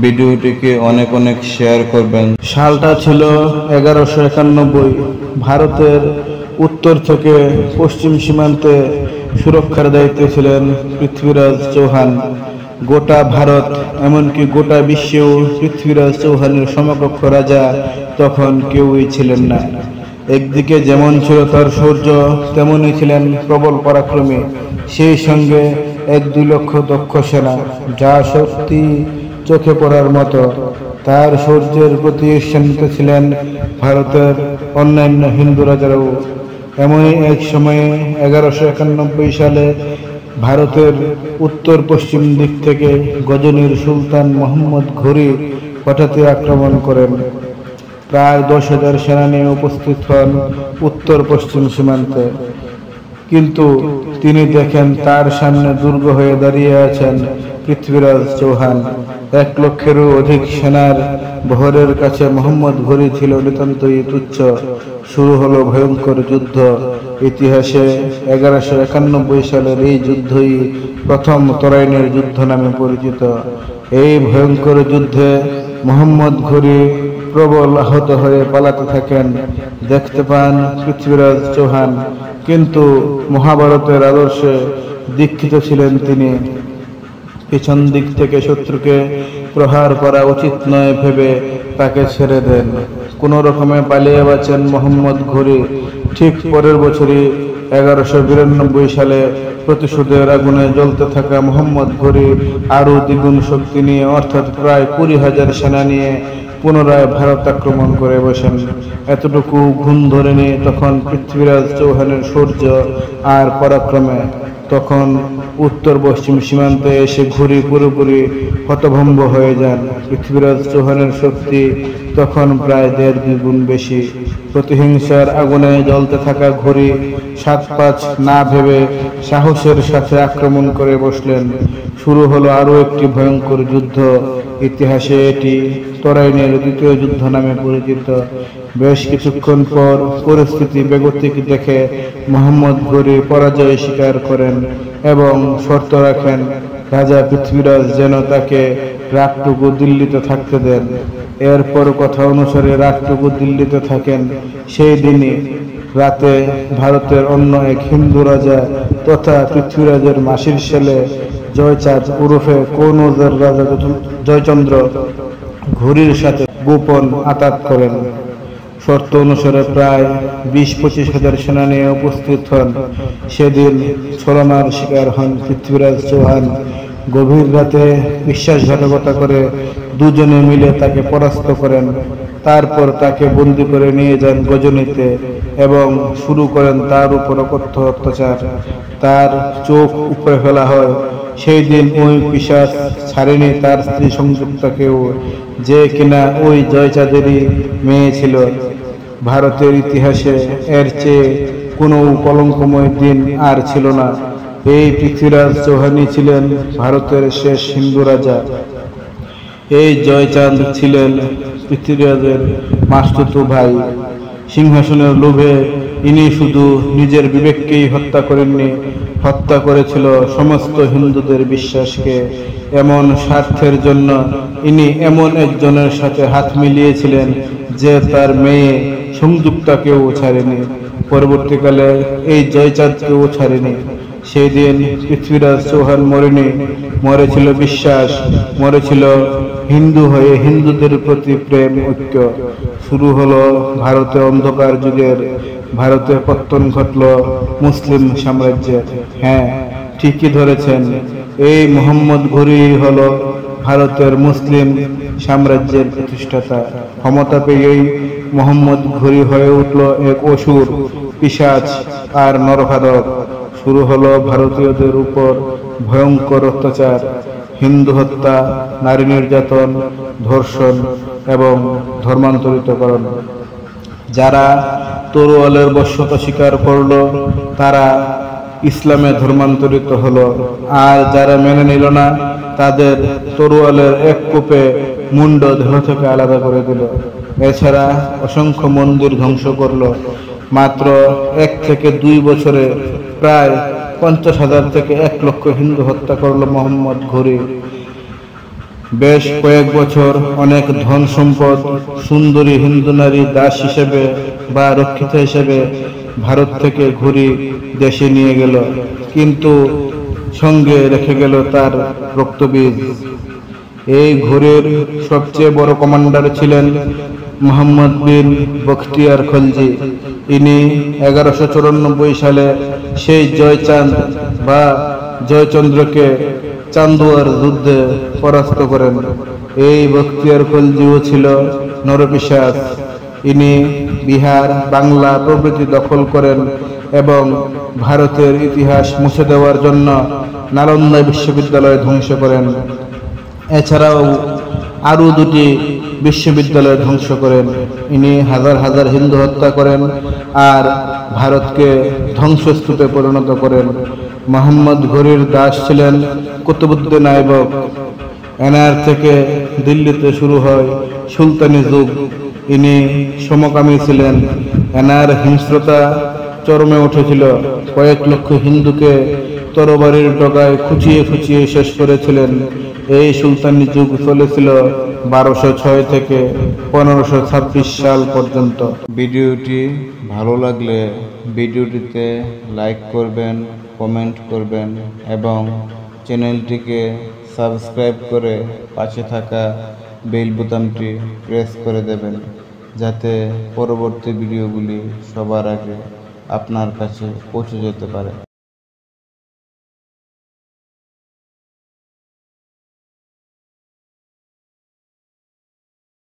ভিডিওটিকে অনেক অনেক শেয়ার করবেন। সালটা ছিল 1191। ভারতের উত্তর থেকে পশ্চিম সীমান্তে সুরক্ষার দায়িত্বে ছিলেন পৃথ্বীরাজ চৌহান। গোটা ভারত এমনকি গোটা বিশ্বেও পৃথ্বীরাজ চৌহানের সমকক্ষ রাজা তখন কেউই ছিলেন না। একদিকে যেমন ছিল তার শৌর্য, তেমনই ছিলেন প্রবল পরাক্রমী, সেই সঙ্গে 1-2 লক্ষ দক্ষ সেনা, যা সত্যি চোখে পড়ার মতো। তার শৌর্যের প্রতি ঈর্ষান্বিত ছিলেন ভারতের অন্যান্য হিন্দু রাজারাও। এমনই এক সময়ে 1191 সালে ভারতের উত্তর পশ্চিম দিক থেকে গজনীর সুলতান মোহাম্মদ ঘুরি হঠাৎই আক্রমণ করেন। প্রায় 10,000 সেনা নিয়ে উপস্থিত হন উত্তর পশ্চিম সীমান্তে। কিন্তু তিনি দেখেন তার সামনে দুর্গ হয়ে দাঁড়িয়ে আছেন পৃথ্বীরাজ চৌহান। 1 লক্ষেরও অধিক সেনার বহরের কাছে মোহাম্মদ ঘুরি ছিল নিতান্তই তুচ্ছ। শুরু হলো ভয়ঙ্কর যুদ্ধ। ইতিহাসে 1191 সালের এই যুদ্ধই প্রথম তরাইনের যুদ্ধ নামে পরিচিত। এই ভয়ঙ্কর যুদ্ধে মোহাম্মদ ঘুরি প্রবল আহত হয়ে পালাতে থাকেন। দেখতে পান পৃথ্বীরাজ চৌহান, কিন্তু মহাভারতের আদর্শে দীক্ষিত ছিলেন তিনি। পিছন দিক থেকে শত্রুকে প্রহার করা উচিত নয় ভেবে তাকে ছেড়ে দেন। কোনো রকমে পালিয়ে বাঁচেন মোহাম্মদ ঘুরি। ঠিক পরের বছরই 1192 সালে প্রতিশোধের আগুনে জ্বলতে থাকা মোহাম্মদ ঘুরি আরও দ্বিগুণ শক্তি নিয়ে, অর্থাৎ প্রায় 20,000 সেনা নিয়ে পুনরায় ভারত আক্রমণ করে বসেন। এতটুকু ঘুম ধরেনি তখন পৃথ্বীরাজ চৌহানের শৌর্য আর পরাক্রমে। তখন উত্তর পশ্চিম সীমান্তে এসে ঘুরি পুরোপুরি হতভম্ব হয়ে যান। পৃথ্বীরাজ চৌহানের শক্তি তখন প্রায় 1.5 গুণ বেশি। প্রতিহিংসার আগুনে জ্বলতে থাকা ঘুরি 7-5 না ভেবে সাহসের সাথে আক্রমণ করে বসলেন। শুরু হলো আরও একটি ভয়ঙ্কর যুদ্ধ। ইতিহাসে এটি তরাইনের দ্বিতীয় যুদ্ধ নামে পরিচিত। বেশ কিছুক্ষণ পর পরিস্থিতি বেগতিক দেখে মোহাম্মদ ঘুরি পরাজয় স্বীকার করেন এবং শর্ত রাখেন রাজা পৃথ্বীরাজ যেন তাকে রাতটুকু দিল্লিতে থাকতে দেন। এরপর কথা অনুসারে রাতটুকু দিল্লিতে থাকেন। সেই দিনই রাতে ভারতের অন্য এক হিন্দু রাজা তথা পৃথ্বীরাজের মাসির ছেলে জয়চাঁদ ওরফে কনৌজের রাজা জয়চন্দ্র ঘুরির সাথে গোপন আতাত করেন। শর্ত অনুসারে প্রায় 20-25 হাজার সেনা নিয়ে উপস্থিত হন। সেদিন ছলনার শিকার হন পৃথ্বীরাজ চৌহান। গভীর রাতে বিশ্বাসঘাতকতা করে দুজনে মিলে তাকে পরাস্ত করেন। তারপর তাকে বন্দী করে নিয়ে যান গজনীতে এবং শুরু করেন তার উপর অকথ্য অত্যাচার। তার চোখ উপড়ে ফেলা হয়। সেই দিন ওই পিশাচ ছাড়েনি তার স্ত্রী সংযুক্তাকেও, যে কিনা ওই জয়চাঁদেরই মেয়ে ছিল। ভারতের ইতিহাসে এর চেয়ে কোনো কলঙ্কময় দিন আর ছিল না। এই পৃথ্বীরাজ চৌহানই ছিলেন ভারতের শেষ হিন্দু রাজা। এই জয়চাঁদ ছিলেন পৃথ্বীরাজের মাসতুতো ভাই। সিংহাসনের লোভে ইনি শুধু নিজের বিবেককেই হত্যা করেননি, হত্যা করেছিল সমস্ত হিন্দুদের বিশ্বাসকে। এমন স্বার্থের জন্য ইনি এমন একজনের সাথে হাত মিলিয়েছিলেন যে তার মেয়ে সংযুক্তাকেও ছাড়েনি, পরবর্তীকালে এই জয়চাঁদকেও ছাড়েনি। সেই দিন পৃথ্বীরাজ চৌহান মরেনি, মরেছিল বিশ্বাস, মরেছিল হিন্দু হয়ে হিন্দুদের প্রতি প্রেম, ঐক্য। শুরু হলো ভারতে অন্ধকার যুগের। ভারতে পত্তন ঘটল মুসলিম সাম্রাজ্যের। হ্যাঁ, ঠিকই ধরেছেন, এই মোহাম্মদ ঘুরি হলো ভারতের মুসলিম সাম্রাজ্যের প্রতিষ্ঠাতা। ক্ষমতা পেয়েই মোহাম্মদ ঘুরি হয়ে উঠল এক অসুর, পিশাচ আর নরখাদক। শুরু হলো ভারতীয়দের উপর ভয়ঙ্কর অত্যাচার, হিন্দু হত্যা, নারী নির্যাতন, ধর্ষণ এবং ধর্মান্তরিতকরণ। যারা তরোয়ালের বশ্যতা স্বীকার করল তারা ইসলামে ধর্মান্তরিত হলো, আর যারা মেনে নিল না তাদের তরোয়ালের এক কোপে মুন্ড দেহ থেকে আলাদা করে দিল। এছাড়া অসংখ্য মন্দির ধ্বংস করল। মাত্র 1 থেকে 2 বছরে প্রায় 50,000 থেকে 1 লক্ষ হিন্দু হত্যা করল মোহাম্মদ ঘুরি। বেশ কয়েক বছর অনেক ধন সম্পদ, সুন্দরী হিন্দু নারী দাস হিসেবে বা রক্ষিতা হিসেবে ভারত থেকে ঘুরি দেশে নিয়ে গেল, কিন্তু সঙ্গে রেখে গেল তার রক্তবীজ। এই ঘুরির সবচেয়ে বড় কমান্ডার ছিলেন মোহাম্মদ বিন বখতিয়ার খলজি। ইনি 1194 সালে সেই জয়চাঁদ বা জয়চন্দ্রকে চান্দুয়ার যুদ্ধে পরাস্ত করেন। এই বখতিয়ার খলজিও ছিল নরপিশাচ। ইনি বিহার, বাংলা প্রভৃতি দখল করেন এবং ভারতের ইতিহাস মুছে দেওয়ার জন্য নালন্দা বিশ্ববিদ্যালয় ধ্বংস করেন। এছাড়াও আরও 2টি বিশ্ববিদ্যালয় ধ্বংস করেন। ইনি হাজার হাজার হিন্দু হত্যা করেন আর ভারতকে ধ্বংসস্তূপে পরিণত করেন। মোহাম্মদ ঘুরির দাস ছিলেন কুতুবউদ্দিন আইবক। এনার থেকে দিল্লিতে শুরু হয় সুলতানি যুগ। ইনি সমকামী ছিলেন। এনার হিংস্রতা চরমে উঠেছিল। কয়েক লক্ষ হিন্দুকে তরবারির ডগায় খুঁচিয়ে খুঁচিয়ে শেষ করেছিলেন। এই সুলতানি যুগ চলেছিল 1206 থেকে 1526 সাল পর্যন্ত। ভিডিওটি ভালো লাগলে ভিডিওটিতে লাইক করবেন, কমেন্ট করবেন এবং চ্যানেলটিকে সাবস্ক্রাইব করে পাশে থাকা বেল বোতামটি প্রেস করে দেবেন, যাতে পরবর্তী ভিডিওগুলি সবার আগে আপনার কাছে পৌঁছে যেতে পারে।